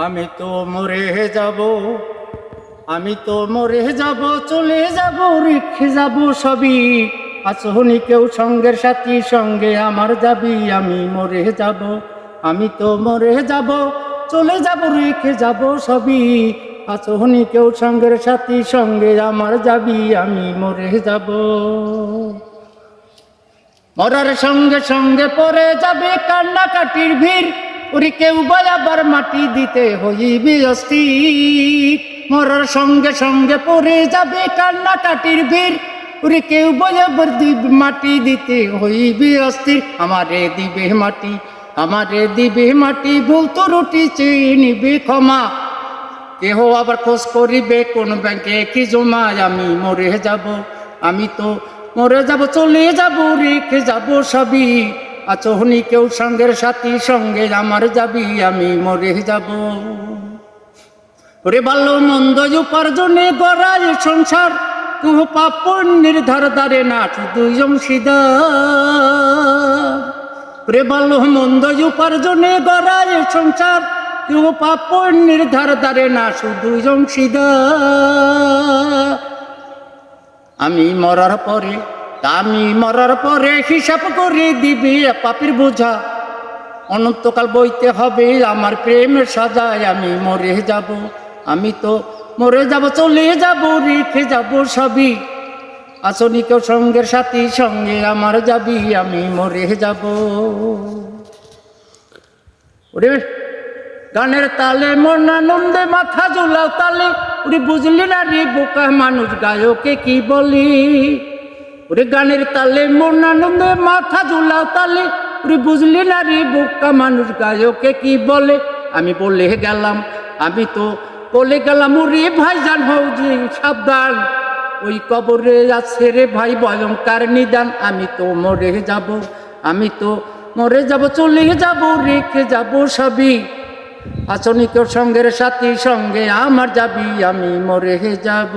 আমি তো মরে যাব, আমি তো মরে যাব, চলে যাব, রেখে যাব সবই। আচহনি কেউ সঙ্গের সাথী, সঙ্গে আমার যাবি। আমি মরে যাব, আমি তো মরে যাব, চলে যাব, রেখে যাব সবই। আচহনি কেউ সঙ্গের সাথী, সঙ্গে আমার যাবি। আমি মরে যাব, মরার সঙ্গে সঙ্গে পড়ে যাবে কান্নাকাটির ভিড়। ওরে কেউ আবার মাটি দিতে হইবি অস্থির। মরার সঙ্গে সঙ্গে পড়ে যাবে কান্নাকাটির ভিড়। ওরে কেউ আবার মাটি দিতে হইবি অস্থির। আমারে দিবে মাটি, আমারে দিবে মাটি, ভুল তো রুটি চেয়ে নিবে ক্ষমা। কেহ আবার খোঁজ করিবে কোন ব্যাংকে কি জমায়। আমি মরে যাব, আমি তো মরে যাব, চলে যাব, রেখে যাব সবই। আচহনি কেউ সঙ্গের সাথী, সঙ্গে আমার যাবি। আমি মরে যাব, ওরে ভালো মন্দ উপার্জনে গড়ায় সংসার। কেহ পাপ পুণ্যের ধার ধারে না, শুধু অংশীদার। ওরে ভালো মন্দ উপার্জনে গড়ায় সংসার। কেউ পাপ পুণ্যের ধার ধারে না, শুধু অংশীদার। আমি মরার পরে, আমি মরার পরে হিসাব করে দিবি পাপের বোঝা। অনন্তকাল বইতে হবে আমার প্রেমের সাজায়। আমি মরে যাব, আমি তো মরে যাব, চলে যাব, রেখে যাব সবই। আচনি কেউ সঙ্গের সাথী, সঙ্গে আমার যাবি। আমি মরে যাব, ওরে গানের তালে মন আনন্দে মাথা ঝুলাও তালে। ওরে বুঝলি না রে বোকা মানুষ, গায়কে কি বলি। ওরে গানের তালে মন আনন্দে মাথা ঝুলাও তালে। ওরে বুঝলি না রে বোকা মানুষ, গায়কে কি বলে। আমি বলে গেলাম, আমি তো বলে গেলাম, ওরে ভাই জান হও যে সাবধান। ওই কবরে আছে রে ভাই ভয়ঙ্কর নিদান। আমি তো মরে যাব, আমি তো মরে যাব, চলে যাব, রেখে যাব সবই। আচনি কেউ সঙ্গের সাথী, সঙ্গে আমার যাবি। আমি মরে যাব।